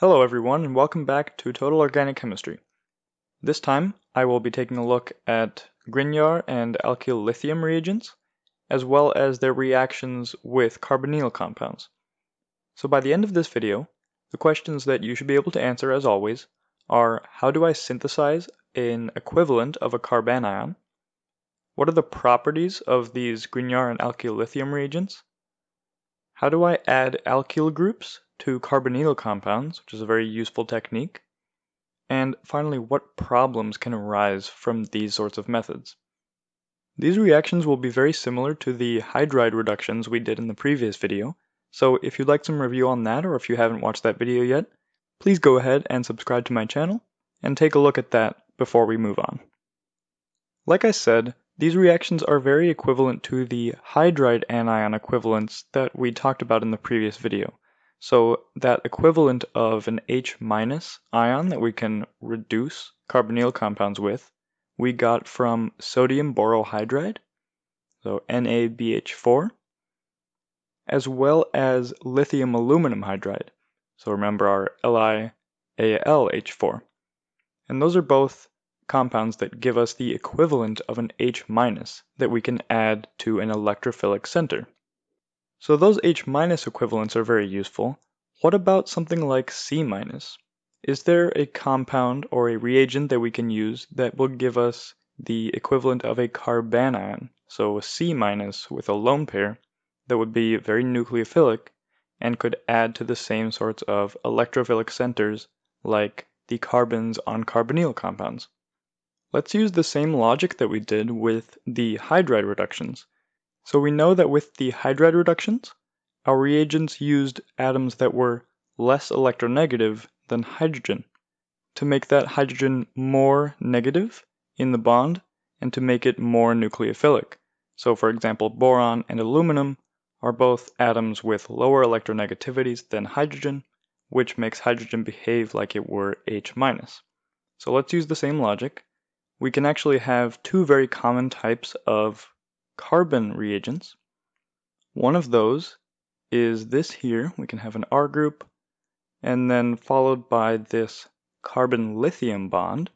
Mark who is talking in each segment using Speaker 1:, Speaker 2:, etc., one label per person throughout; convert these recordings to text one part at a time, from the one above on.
Speaker 1: Hello everyone and welcome back to Total Organic Chemistry. This time I will be taking a look at Grignard and Alkyllithium reagents, as well as their reactions with carbonyl compounds. So by the end of this video, the questions that you should be able to answer as always are: how do I synthesize an equivalent of a carbanion? What are the properties of these Grignard and Alkyllithium reagents? How do I add alkyl groups to carbonyl compounds, which is a very useful technique? And finally, what problems can arise from these sorts of methods? These reactions will be very similar to the hydride reductions we did in the previous video, so if you'd like some review on that, or if you haven't watched that video yet, please go ahead and subscribe to my channel and take a look at that before we move on. Like I said, these reactions are very equivalent to the hydride anion equivalents that we talked about in the previous video. So that equivalent of an H- ion that we can reduce carbonyl compounds with, we got from sodium borohydride, so NaBH4, as well as lithium aluminum hydride, so remember our LiAlH4. And those are both compounds that give us the equivalent of an H- that we can add to an electrophilic center. So those H- equivalents are very useful. What about something like C-? Is there a compound or a reagent that we can use that will give us the equivalent of a carbanion, so a C- with a lone pair, that would be very nucleophilic and could add to the same sorts of electrophilic centers like the carbons on carbonyl compounds? Let's use the same logic that we did with the hydride reductions. So we know that with the hydride reductions, our reagents used atoms that were less electronegative than hydrogen to make that hydrogen more negative in the bond and to make it more nucleophilic. So for example, boron and aluminum are both atoms with lower electronegativities than hydrogen, which makes hydrogen behave like it were H-. So let's use the same logic. We can actually have two very common types of carbon reagents. One of those is this here. We can have an R group, and then followed by this carbon-lithium bond.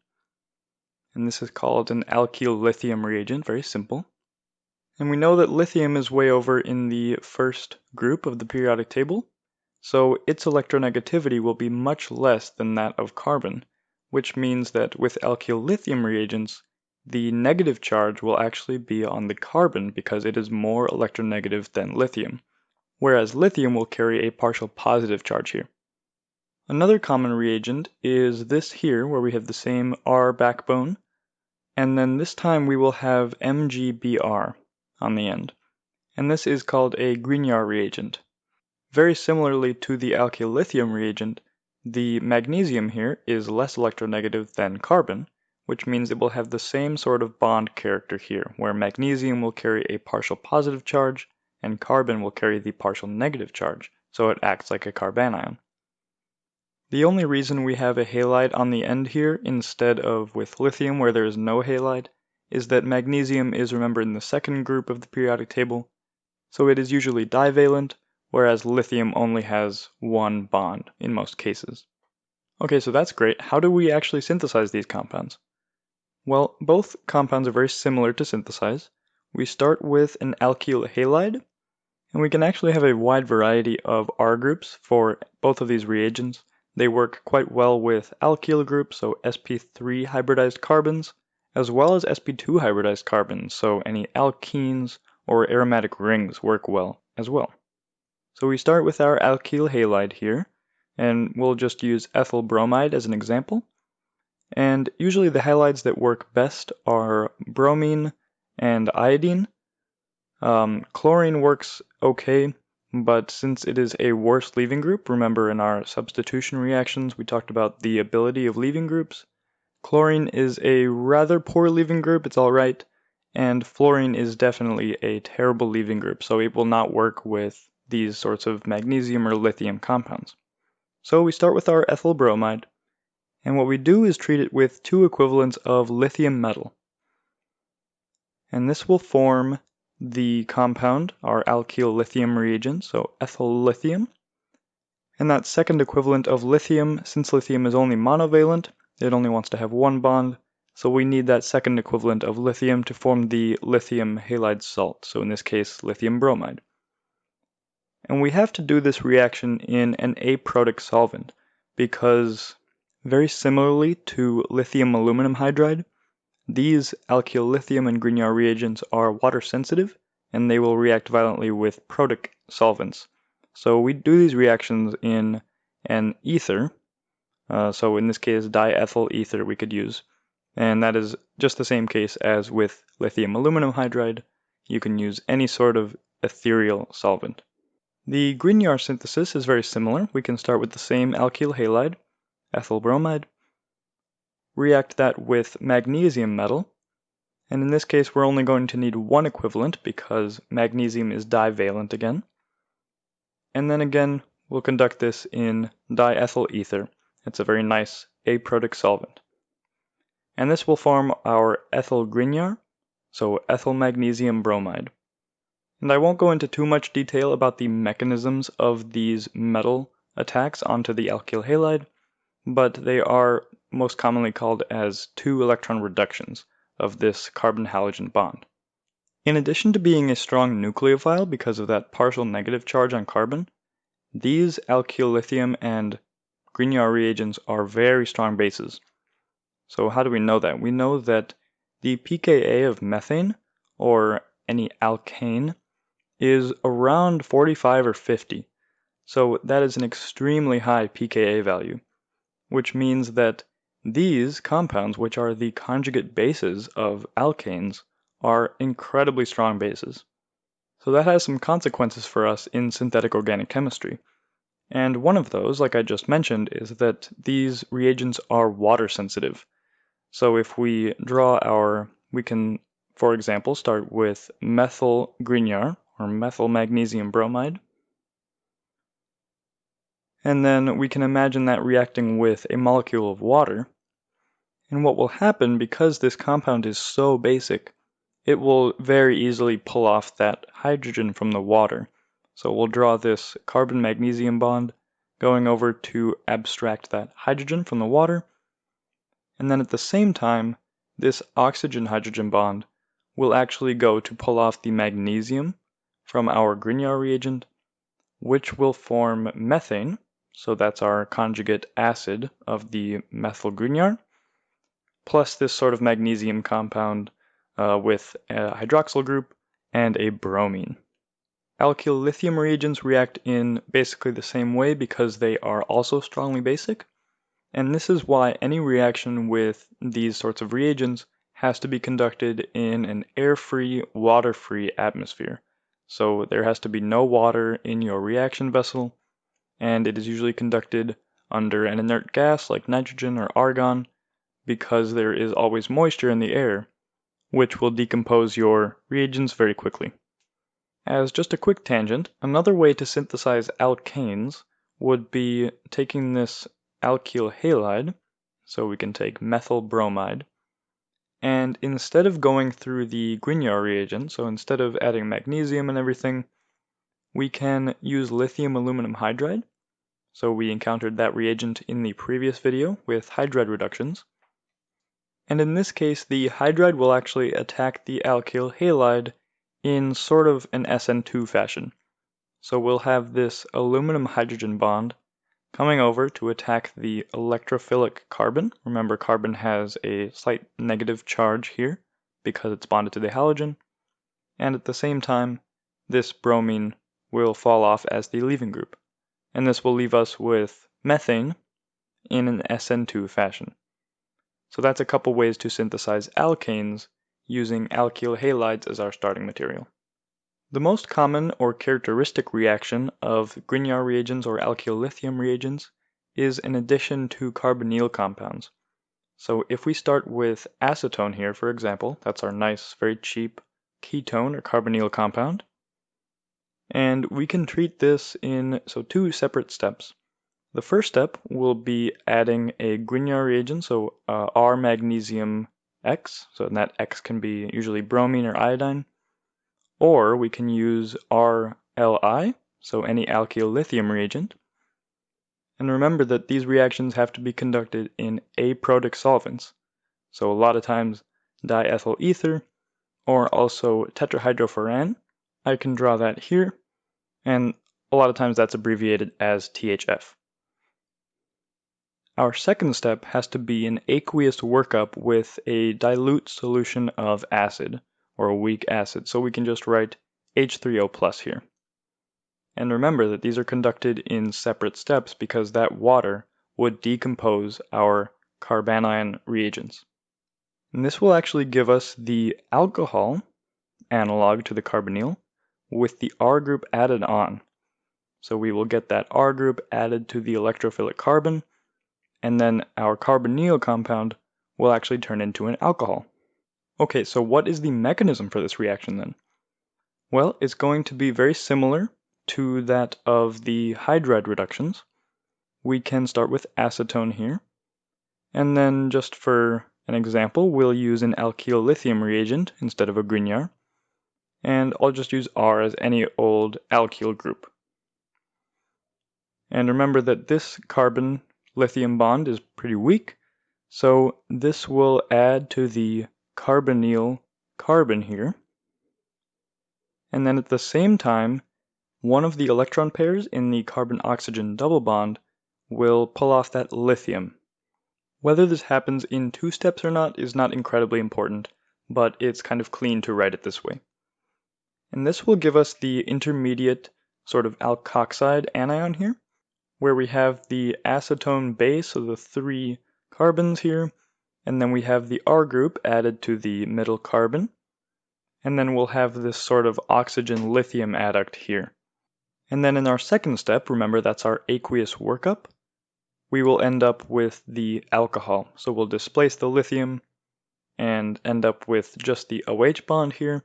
Speaker 1: And this is called an alkyllithium reagent, very simple. And we know that lithium is way over in the first group of the periodic table, so its electronegativity will be much less than that of carbon, which means that with alkyllithium reagents, the negative charge will actually be on the carbon because it is more electronegative than lithium, whereas lithium will carry a partial positive charge here. Another common reagent is this here, where we have the same R backbone, and then this time we will have MgBr on the end, and this is called a Grignard reagent. Very similarly to the alkyllithium reagent, the magnesium here is less electronegative than carbon, which means it will have the same sort of bond character here, where magnesium will carry a partial positive charge and carbon will carry the partial negative charge, so it acts like a carbanion. The only reason we have a halide on the end here instead of with lithium where there is no halide is that magnesium is, remember, in the second group of the periodic table, so it is usually divalent, whereas lithium only has one bond in most cases. Okay, so that's great. How do we actually synthesize these compounds? Well, both compounds are very similar to synthesize. We start with an alkyl halide, and we can actually have a wide variety of R groups for both of these reagents. They work quite well with alkyl groups, so sp3 hybridized carbons, as well as sp2 hybridized carbons, so any alkenes or aromatic rings work well as well. So we start with our alkyl halide here, and we'll just use ethyl bromide as an example. And usually the halides that work best are bromine and iodine. Chlorine works okay, but since it is a worse leaving group, remember in our substitution reactions we talked about the ability of leaving groups. Chlorine is a rather poor leaving group, it's alright, and fluorine is definitely a terrible leaving group, so it will not work with these sorts of magnesium or lithium compounds. So we start with our ethyl bromide, and what we do is treat it with two equivalents of lithium metal. And this will form the compound, our alkyllithium reagent, so ethyl lithium. And that second equivalent of lithium, since lithium is only monovalent, it only wants to have one bond, so we need that second equivalent of lithium to form the lithium halide salt, so in this case lithium bromide. And we have to do this reaction in an aprotic solvent because, very similarly to lithium aluminum hydride, these alkylithium and Grignard reagents are water sensitive and they will react violently with protic solvents. So we do these reactions in an ether, so in this case diethyl ether we could use, and that is just the same case as with lithium aluminum hydride. You can use any sort of ethereal solvent. The Grignard synthesis is very similar. We can start with the same alkyl halide, ethyl bromide, react that with magnesium metal, and in this case we're only going to need one equivalent because magnesium is divalent again. And then again, we'll conduct this in diethyl ether. It's a very nice aprotic solvent. And this will form our ethyl Grignard, so ethyl magnesium bromide. And I won't go into too much detail about the mechanisms of these metal attacks onto the alkyl halide, but they are most commonly called as 2-electron reductions of this carbon-halogen bond. In addition to being a strong nucleophile because of that partial negative charge on carbon, these alkylithium and Grignard reagents are very strong bases. So how do we know that? We know that the pKa of methane, or any alkane, is around 45 or 50. So that is an extremely high pKa value, which means that these compounds, which are the conjugate bases of alkanes, are incredibly strong bases. So that has some consequences for us in synthetic organic chemistry. And one of those, like I just mentioned, is that these reagents are water sensitive. So if we we can, for example, start with methyl Grignard, or methyl magnesium bromide. And then we can imagine that reacting with a molecule of water. And what will happen, because this compound is so basic, it will very easily pull off that hydrogen from the water. So we'll draw this carbon-magnesium bond going over to abstract that hydrogen from the water. And then at the same time, this oxygen-hydrogen bond will actually go to pull off the magnesium from our Grignard reagent, which will form methane, so that's our conjugate acid of the methyl Grignard, plus this sort of magnesium compound with a hydroxyl group and a bromine. Alkyllithium reagents react in basically the same way because they are also strongly basic, and this is why any reaction with these sorts of reagents has to be conducted in an air-free, water-free atmosphere. So there has to be no water in your reaction vessel, and it is usually conducted under an inert gas like nitrogen or argon because there is always moisture in the air, which will decompose your reagents very quickly. As just a quick tangent, another way to synthesize alkanes would be taking this alkyl halide, so we can take methyl bromide, and instead of going through the Grignard reagent, so instead of adding magnesium and everything, we can use lithium aluminum hydride. So we encountered that reagent in the previous video with hydride reductions. And in this case, the hydride will actually attack the alkyl halide in sort of an SN2 fashion. So we'll have this aluminum hydrogen bond coming over to attack the electrophilic carbon. Remember, carbon has a slight negative charge here because it's bonded to the halogen. And at the same time, this bromine will fall off as the leaving group. And this will leave us with methane in an SN2 fashion. So that's a couple ways to synthesize alkanes using alkyl halides as our starting material. The most common or characteristic reaction of Grignard reagents or alkylithium reagents is an addition to carbonyl compounds. So if we start with acetone here, for example, that's our nice, very cheap ketone or carbonyl compound. And we can treat this in two separate steps. The first step will be adding a Grignard reagent, so RMgX, so that X can be usually bromine or iodine, or we can use RLi, so any alkylithium reagent, And remember that these reactions have to be conducted in aprotic solvents. So a lot of times diethyl ether or also tetrahydrofuran. I can draw that here, and a lot of times that's abbreviated as THF. Our second step has to be an aqueous workup with a dilute solution of acid, or a weak acid, so we can just write H3O+ here. And remember that these are conducted in separate steps because that water would decompose our carbanion reagents. And this will actually give us the alcohol analog to the carbonyl with the R group added on. So we will get that R group added to the electrophilic carbon, and then our carbonyl compound will actually turn into an alcohol. Okay, so what is the mechanism for this reaction then? Well, it's going to be very similar to that of the hydride reductions. We can start with acetone here, and then just for an example, we'll use an Alkyllithium reagent instead of a Grignard, and I'll just use R as any old alkyl group. And remember that this carbon-lithium bond is pretty weak, so this will add to the carbonyl carbon here. And then at the same time, one of the electron pairs in the carbon-oxygen double bond will pull off that lithium. Whether this happens in 2 steps or not is not incredibly important, but it's kind of clean to write it this way. And this will give us the intermediate sort of alkoxide anion here, where we have the acetone base, so the 3 carbons here, and then we have the R group added to the middle carbon, and then we'll have this sort of oxygen lithium adduct here. And then in our second step, remember that's our aqueous workup, we will end up with the alcohol. So we'll displace the lithium and end up with just the OH bond here,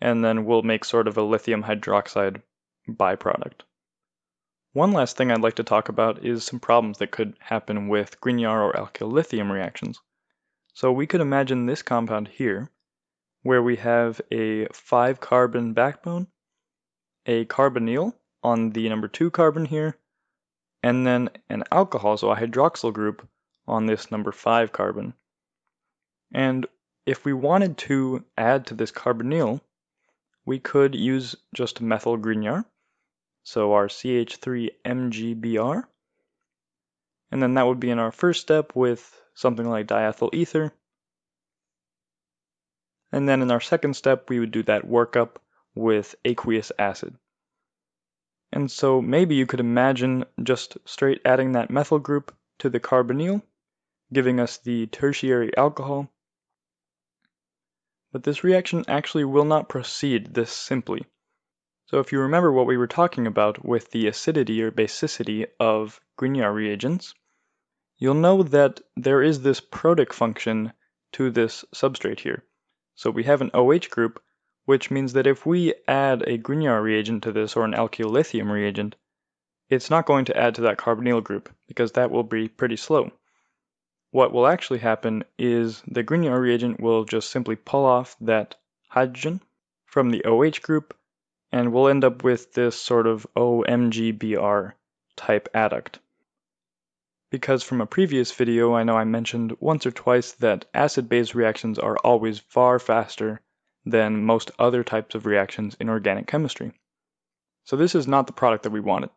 Speaker 1: and then we'll make sort of a lithium hydroxide byproduct. One last thing I'd like to talk about is some problems that could happen with Grignard or Alkyllithium reactions. So we could imagine this compound here, where we have a 5-carbon backbone, a carbonyl on the number 2 carbon here, and then an alcohol, so a hydroxyl group, on this number 5 carbon. And if we wanted to add to this carbonyl, we could use just methyl Grignard, so our CH3MgBr, and then that would be in our first step with something like diethyl ether. And then in our second step, we would do that workup with aqueous acid. And so maybe you could imagine just straight adding that methyl group to the carbonyl, giving us the tertiary alcohol. But this reaction actually will not proceed this simply. So if you remember what we were talking about with the acidity or basicity of Grignard reagents, you'll know that there is this protic function to this substrate here. So we have an OH group, which means that if we add a Grignard reagent to this or an Alkyllithium reagent, it's not going to add to that carbonyl group because that will be pretty slow. What will actually happen is the Grignard reagent will just simply pull off that hydrogen from the OH group, and we'll end up with this sort of OMgBr type adduct. Because from a previous video I know I mentioned once or twice that acid-base reactions are always far faster than most other types of reactions in organic chemistry. So this is not the product that we wanted.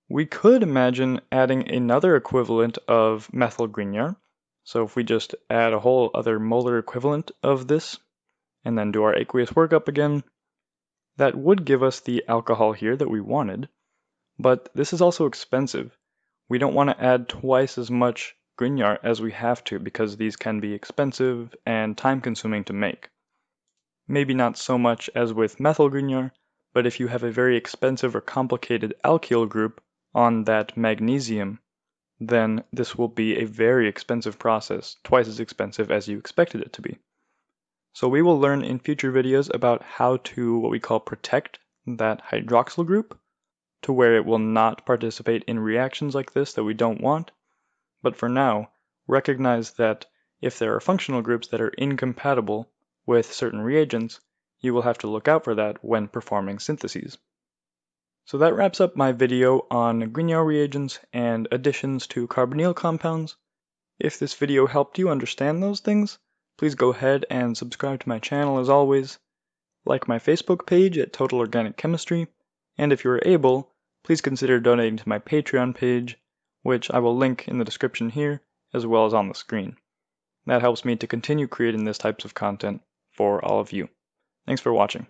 Speaker 1: We could imagine adding another equivalent of methyl Grignard. So if we just add a whole other molar equivalent of this and then do our aqueous workup again, that would give us the alcohol here that we wanted, but this is also expensive. We don't want to add twice as much Grignard as we have to because these can be expensive and time-consuming to make. Maybe not so much as with methyl Grignard, but if you have a very expensive or complicated alkyl group on that magnesium, then this will be a very expensive process, twice as expensive as you expected it to be. So we will learn in future videos about how to what we call protect that hydroxyl group to where it will not participate in reactions like this that we don't want. But for now, recognize that if there are functional groups that are incompatible with certain reagents, you will have to look out for that when performing syntheses. So that wraps up my video on Grignard reagents and additions to carbonyl compounds. If this video helped you understand those things, please go ahead and subscribe to my channel as always, like my Facebook page at Total Organic Chemistry, and if you are able, please consider donating to my Patreon page, which I will link in the description here as well as on the screen. That helps me to continue creating this types of content for all of you. Thanks for watching.